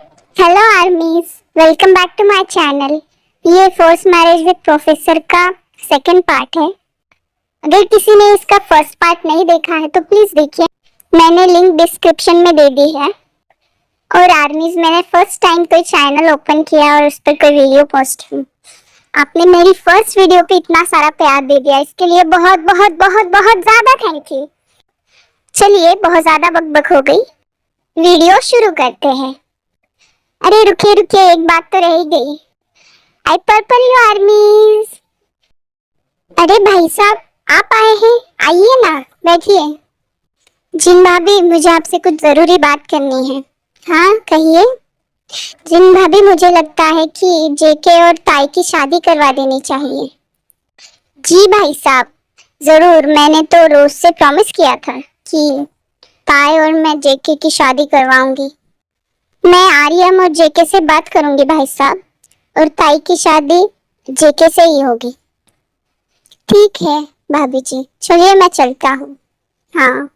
Hello armies, welcome back to my channel. ये force marriage with professor का second part है। अगर किसी ने इसका फर्स्ट पार्ट नहीं देखा है तो प्लीज देखिए, मैंने लिंक डिस्क्रिप्शन में दे दी है। और आर्मीज, मैंने फर्स्ट टाइम कोई चैनल ओपन किया और उस पर कोई वीडियो पोस्ट की। आपने मेरी फर्स्ट वीडियो पे इतना सारा प्यार दे दिया, इसके लिए बहुत बहुत बहुत बहुत ज्यादा थैंक यू। चलिए, बहुत ज्यादा बकबक हो गई, वीडियो शुरू करते हैं। अरे रुकिए रुकिए, एक बात तो रह ही गई। आई पर्पल यू आर्मीज। अरे भाई साहब, आप आए हैं, आइए ना, बैठिए। जिन भाभी, मुझे आपसे कुछ जरूरी बात करनी है। हाँ कहिए। जिन भाभी, मुझे लगता है कि जेके और ताई की शादी करवा देनी चाहिए। जी भाई साहब, जरूर। मैंने तो रोज से प्रॉमिस किया था कि ताई और मैं जेके की शादी करवाऊंगी। मैं आर्यम और जेके से बात करूंगी भाई साहब, और ताई की शादी जेके से ही होगी। ठीक है भाभी जी, चलिए मैं चलता हूँ। हाँ।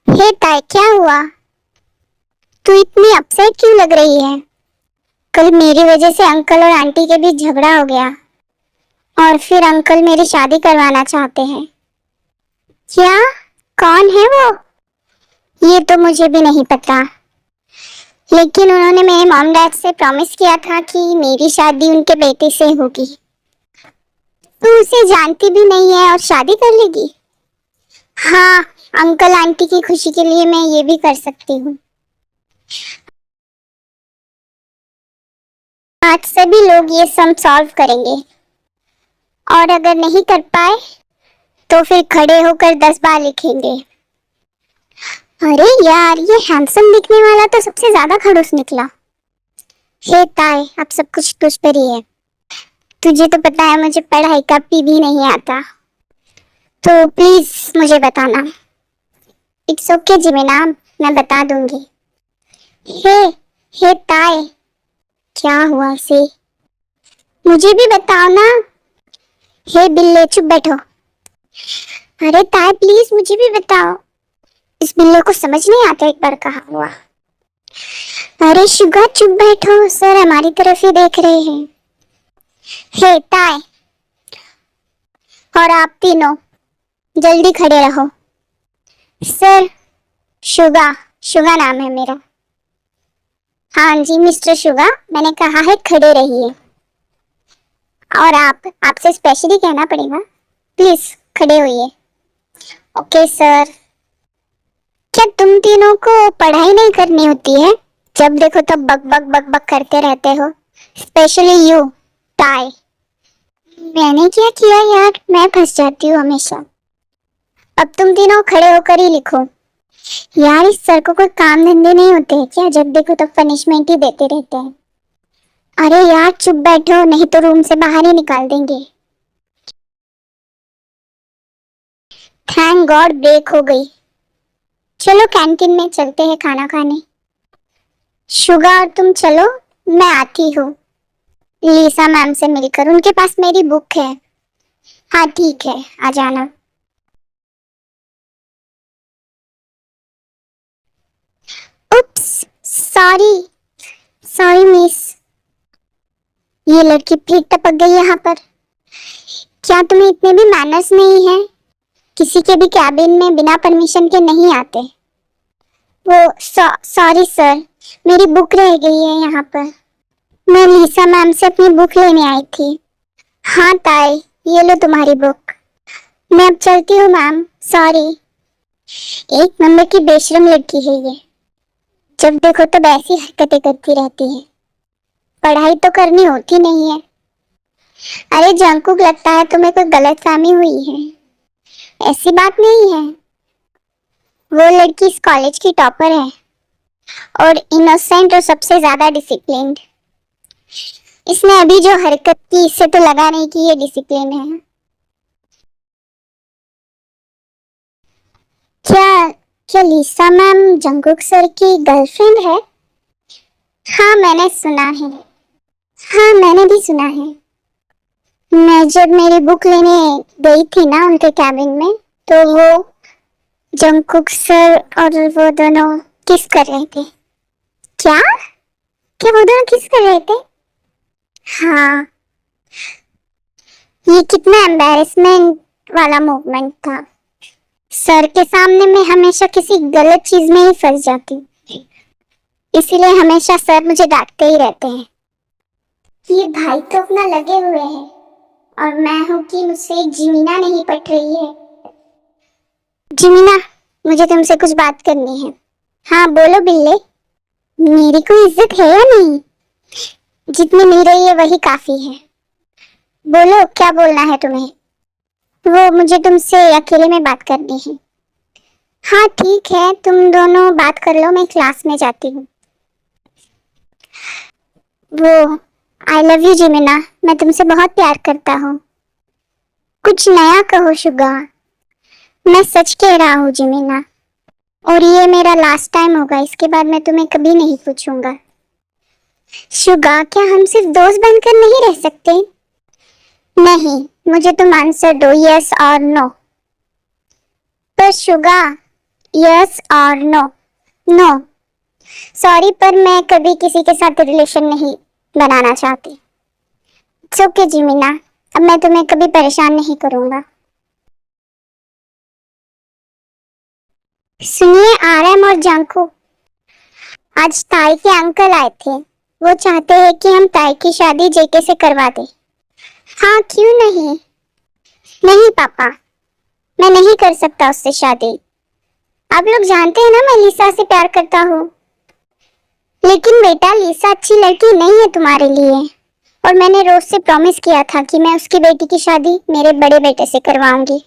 हे ताई, क्या हुआ? तू इतनी अपसेट क्यों लग रही है? कल मेरी वजह से अंकल और आंटी के बीच झगड़ा हो गया, और फिर अंकल मेरी शादी करवाना चाहते हैं। क्या? कौन है वो? ये तो मुझे भी नहीं पता, लेकिन उन्होंने मेरे मॉम डैड से प्रॉमिस किया था कि मेरी शादी उनके बेटे से होगी। तू उसे जानती भी नहीं है और शादी कर लेगी? हाँ, अंकल आंटी की खुशी के लिए मैं ये भी कर सकती हूँ। आज सभी लोग ये सम सॉल्व करेंगे, और अगर नहीं कर पाए तो फिर खड़े होकर 10 बार लिखेंगे। अरे यार, ये हैंडसम दिखने वाला तो सबसे ज्यादा खड़ूस निकला। हे ताई, अब सब कुछ तुझ पर ही है। तुझे तो पता है मुझे पढ़ाई का पी भी नहीं आता, तो प्लीज मुझे बताना। इट्स ओके जी मैडम, मैं बता दूंगी। हे हे ताई, क्या हुआ इसे? मुझे भी बताओ ना। हे बिल्ले, चुप बैठो। अरे ताई प्लीज मुझे भी बताओ। इस बिल्ले को समझ नहीं आता एक बार कहा हुआ। अरे शुगा, चुप बैठो, सर हमारी तरफ ही देख रहे हैं। हे ताई, और आप तीनों जल्दी खड़े रहो। सर, शुगा, शुगा नाम है मेरा। हाँ जी मिस्टर शुगा, मैंने कहा है खड़े रहिए। और आपसे स्पेशली कहना पड़ेगा, प्लीज खड़े होइए। Okay sir. क्या तुम तीनों को पढ़ाई नहीं करनी होती है? जब देखो तब बक बक बक बक करते रहते हो, स्पेशली यू टाई। मैंने क्या किया यार, मैं फंस जाती हूँ हमेशा। अब तुम तीनों खड़े होकर ही लिखो। यार, इस सर को कोई काम धंधे नहीं होते हैं क्या? जब देखो तब पनिशमेंट ही देते रहते हैं। अरे यार चुप बैठो, नहीं तो रूम से बाहर ही निकाल देंगे। थैंक गॉड ब्रेक हो गई। चलो कैंटीन में चलते हैं खाना खाने। शुगा और तुम चलो, मैं आती हूँ लीसा मैम से मिलकर, उनके पास मेरी बुक है। हाँ ठीक है, आ जाना। उप्स, सॉरी सॉरी मिस। ये लड़की फिर टपक गई यहाँ पर। क्या तुम्हें इतने भी मैनर्स नहीं है? किसी के भी कैबिन में बिना परमिशन के नहीं आते। वो सॉरी सर, मेरी बुक रह गई है यहाँ पर। मैं लीसा मैम से अपनी बुक लेने आई थी। हाँ ताई, ये लो तुम्हारी बुक। मैं अब चलती हूँ मैम, सॉरी। एक नंबर की बेशरम लड़की है ये, जब देखो तब ऐसी हरकतें करती रहती है। पढ़ाई तो करनी होती नहीं है। अरे जंकुक, लगता है तुम्हें कोई गलतफहमी हुई है। ऐसी बात नहीं है। वो लड़की इस कॉलेज की टॉपर है, और इनोसेंट और सबसे ज्यादा डिसिप्लिन्ड। इसने अभी जो हरकत की, इससे तो लगा नहीं कि ये डिसिप्लिन है। क्या क्या लीसा मैम जंकुक सर की गर्लफ्रेंड है? हाँ मैंने सुना है। हाँ मैंने भी सुना है। मैं जब मेरी बुक लेने गई थी ना उनके कैबिन में, तो वो जंगकुक सर और वो दोनों किस कर रहे थे? क्या क्या वो दोनों किस कर रहे थे? हाँ, ये कितना एम्बैरेसमेंट वाला मूवमेंट था। सर के सामने मैं हमेशा किसी गलत चीज में ही फंस जाती हूँ, इसीलिए हमेशा सर मुझे डांटते ही रहते हैं। ये भाई तो अपना लगे हुए हैं और मैं हूँ कि मुझसे जिमीना नहीं पट रही है। जिमीना, मुझे तुमसे कुछ बात करनी है। हाँ बोलो बिल्ले। मेरी कोई इज्जत है या नहीं? जितनी मिल रही है वही काफी है। बोलो क्या बोलना है तुम्हें? वो मुझे तुमसे अकेले में बात करनी है। हाँ ठीक है, तुम दोनों बात कर लो, मैं क्लास में जाती हूँ। वो आई लव यू जिमिना, मैं तुमसे बहुत प्यार करता हूँ। कुछ नया कहो शुगा। मैं सच कह रहा हूँ जिमिना, और ये मेरा लास्ट टाइम होगा, इसके बाद मैं तुम्हें कभी नहीं पूछूंगा। शुगा, क्या हम सिर्फ दोस्त बनकर नहीं रह सकते? नहीं, मुझे तुम आंसर दो, यस और नो। पर शुगा, यस और नो। नो। सॉरी, पर मैं कभी किसी के साथ रिलेशन नहीं बनाना चाहती। इट्स ओके जिमिना, अब मैं तुम्हें कभी परेशान नहीं करूंगा। सुनिए आरएम और जांकू, आज ताई के अंकल आए थे। वो चाहते हैं कि हम ताई की शादी जेके से करवा दें। हाँ क्यों नहीं? नहीं पापा, मैं नहीं कर सकता उससे शादी। आप लोग जानते हैं ना मैं लिसा से प्यार करता हूँ। लेकिन बेटा, लिसा अच्छी लड़की नहीं है तुम्हारे लिए, और मैंने रोज से प्रॉमिस किया था कि मैं उसकी बेटी की शादी मेरे बड़े बेटे से करवाऊंगी।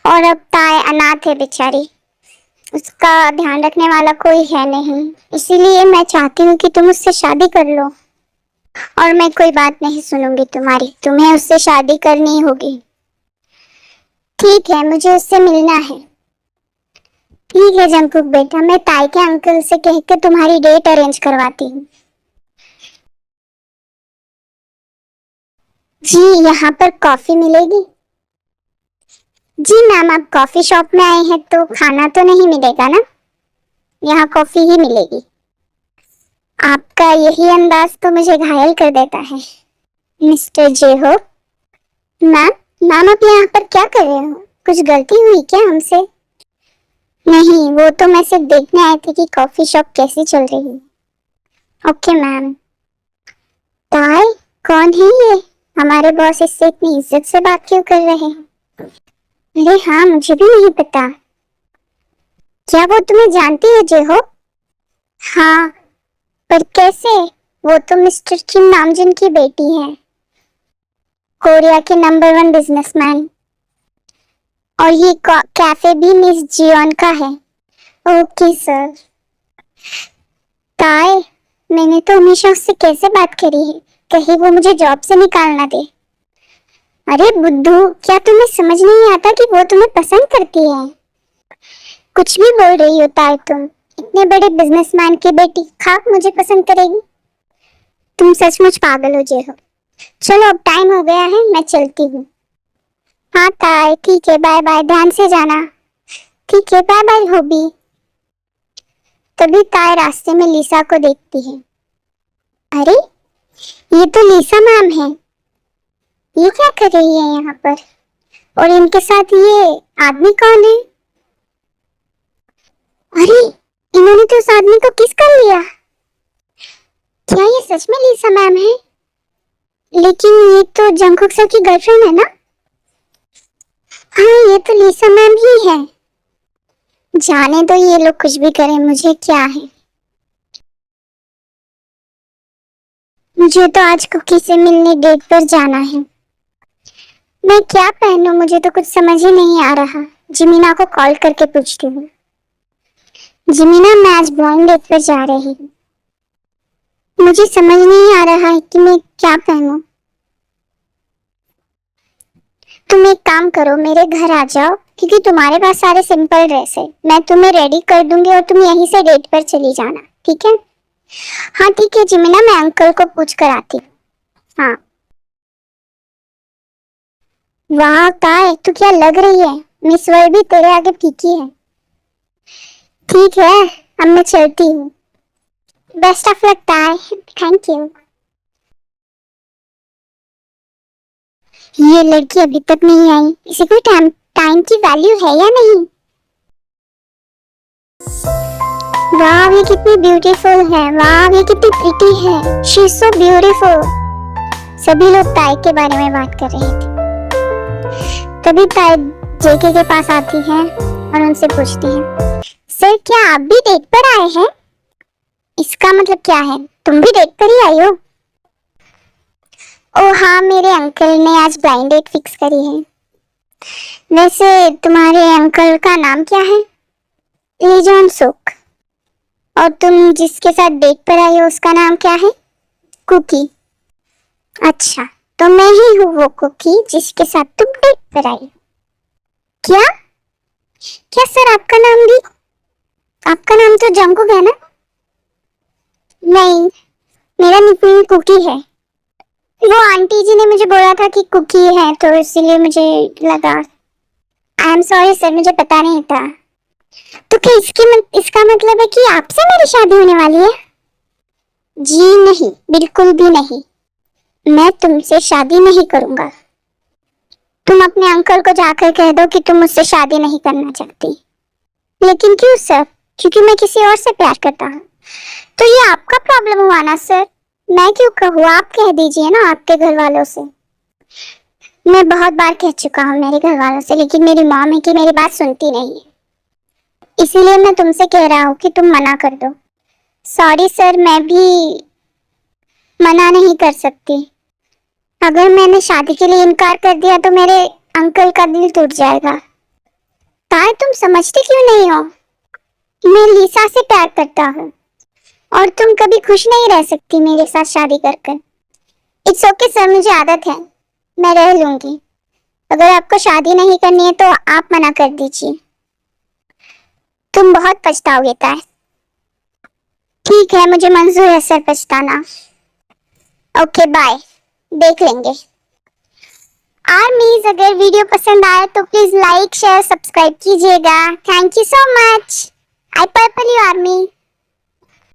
और अब ताई अनाथ है बेचारी, उसका ध्यान रखने वाला कोई है नहीं, इसीलिए मैं चाहती हूँ कि तुम उससे शादी कर लो। और मैं कोई बात नहीं सुनूंगी तुम्हारी, तुम्हें उससे शादी करनी होगी। ठीक है, मुझे उससे मिलना है। ठीक है जंकुक बेटा, मैं ताई के अंकल से कहकर तुम्हारी डेट अरेंज करवाती हूँ। जी, यहाँ पर कॉफी मिलेगी? जी मैम, आप कॉफी शॉप में आए हैं तो खाना तो नहीं मिलेगा ना, यहाँ कॉफी ही मिलेगी। आपका यही अंदाज तो मुझे घायल कर देता है मिस्टर जे हो। मैम, मैम आप यहाँ पर क्या कर रहे हो? कुछ गलती हुई क्या हमसे? नहीं, वो तो मैं सिर्फ देखने आए थे कि कॉफी शॉप कैसी चल रही है। Okay ma'am. ताई, कौन है ये? हमारे बॉस इससे इतनी इज्जत से बात क्यों कर रहे हैं? अरे हाँ, मुझे भी नहीं पता। क्या वो तुम्हें जानती है जे हो? हाँ, पर कैसे? वो तो मिस्टर किम नामजुन की बेटी है, कोरिया के नंबर 1 बिजनेसमैन। और ये कैफे भी मिस जियोन का है। Okay sir. ताई, मैंने तो हमेशा उससे कैसे बात करी है, कहीं वो मुझे जॉब से निकाल ना दे। अरे बुद्धू, क्या तुम्हें समझ नहीं आता कि वो तुम्हें पसंद करती है? कुछ भी बोल रही हो ताई तुम, इतने बड़े बिजनेसमैन की बेटी खाक मुझे पसंद करेगी? तुम सचमुच पागल हो जे हो। चलो अब टाइम हो गया है, मैं चलती हूँ। हाँ ताई, ठीक है, बाय बाय, ध्यान से जाना। ठीक है, बाय बाय होबी। तभी ताई रास्ते में लिसा को देखती है। अरे, ये तो लिसा मैम है, ये क्या कर रही है यहाँ पर? और इनके साथ ये आदमी कौन है? अरे, इन्होंने तो उस आदमी को किस कर लिया। क्या ये सच में लिसा मैम है? लेकिन ये तो जंगकुक सर की गर्लफ्रेंड है ना? हाँ, ये तो लिसा मैम ही है। जाने दो, ये लोग कुछ भी करें, मुझे क्या है। मुझे तो आज कुकी से मिलने डेट पर जाना है। मैं क्या पहनूं, मुझे तो कुछ समझ ही नहीं आ रहा। जिमीना को कॉल करके पूछती हूँ। जिमीना, मैं आज ब्लाइंड डेट पर जा रही हूँ, मुझे समझ नहीं आ रहा है कि मैं क्या पहनूं। तुम एक काम करो, मेरे घर आ जाओ, क्योंकि तुम्हारे पास सारे सिंपल ड्रेस है। मैं तुम्हें रेडी कर दूंगी और तुम यहीं से डेट पर चली जाना, ठीक है? हाँ ठीक है जिमिना, मैं अंकल को पूछ कर आती हूँ। हाँ। वाह काय, तू क्या लग रही है, मिस वर्ल्ड भी तेरे आगे फीकी है। ठीक है, अब मैं चलती हूँ। बेस्ट ऑफ लक ताई। Thank you. ये लड़की अभी तक नहीं आई, इसे कोई टाइम टाइम की वैल्यू है या नहीं? वाह, ये कितनी ब्यूटीफुल है। वाह, ये कितनी प्रिटी है। She is so beautiful. सभी लोग ताई के बारे में बात कर रहे थे। तभी ताई जेके के पास आती है और उनसे पूछती है, सर क्या आप भी डेट पर आए हैं? इसका मतलब क्या है, तुम भी डेट पर ही आई हो? ओ हाँ, मेरे अंकल ने आज ब्लाइंड डेट फिक्स करी है। वैसे तुम्हारे अंकल का नाम क्या है? ली जॉन सुक। और तुम जिसके साथ डेट पर आई हो उसका नाम क्या है? कुकी। अच्छा, तो मैं ही हूँ वो कुकी जिसके साथ तुम डेट पर आई हो। क्या क्या सर, आपका नाम भी? आपका नाम तो जंगकुक है ना? नहीं, मेरा निकनेम कुकी है। वो आंटी जी ने मुझे बोला था कि कुकी है, तो इसीलिए मुझे लगा। आई एम सॉरी सर, मुझे पता नहीं था। तो क्या इसका मतलब है कि आपसे मेरी शादी होने वाली है? जी नहीं, बिल्कुल भी नहीं। मैं तुमसे शादी नहीं करूंगा। तुम अपने अंकल को जाकर कह दो कि तुम मुझसे शादी नहीं करना चाहती। लेकिन क्यों सर? क्योंकि मैं किसी और से प्यार करता हूँ। तो ये आपका प्रॉब्लम हुआ ना सर, मैं क्यों कहूँ? आप कह दीजिए ना आपके घर वालों से। मैं बहुत बार कह चुका हूँ मेरे घर वालों से, लेकिन मेरी मॉम है कि मेरी बात सुनती नहीं है। इसीलिए मैं तुमसे कह रहा हूँ कि तुम मना कर दो। सॉरी सर, मैं भी मना नहीं कर सकती। अगर मैंने शादी के लिए इनकार कर दिया तो मेरे अंकल का दिल टूट जाएगा। ताई, तुम समझती क्यों नहीं हो? मैं लीसा से प्यार करता हूँ और तुम कभी खुश नहीं रह सकती मेरे साथ शादी कर कर। इट्स ओके सर, मुझे आदत है, मैं रह लूंगी। अगर आपको शादी नहीं करनी है तो आप मना कर दीजिए। तुम बहुत पछताओगे ताई। ठीक है, मुझे मंजूर है सर पछताना। ओके बाय, देख लेंगे। आर्मीज, अगर वीडियो पसंद आए तो प्लीज लाइक शेयर सब्सक्राइब कीजिएगा। Thank you so much. I purple you army.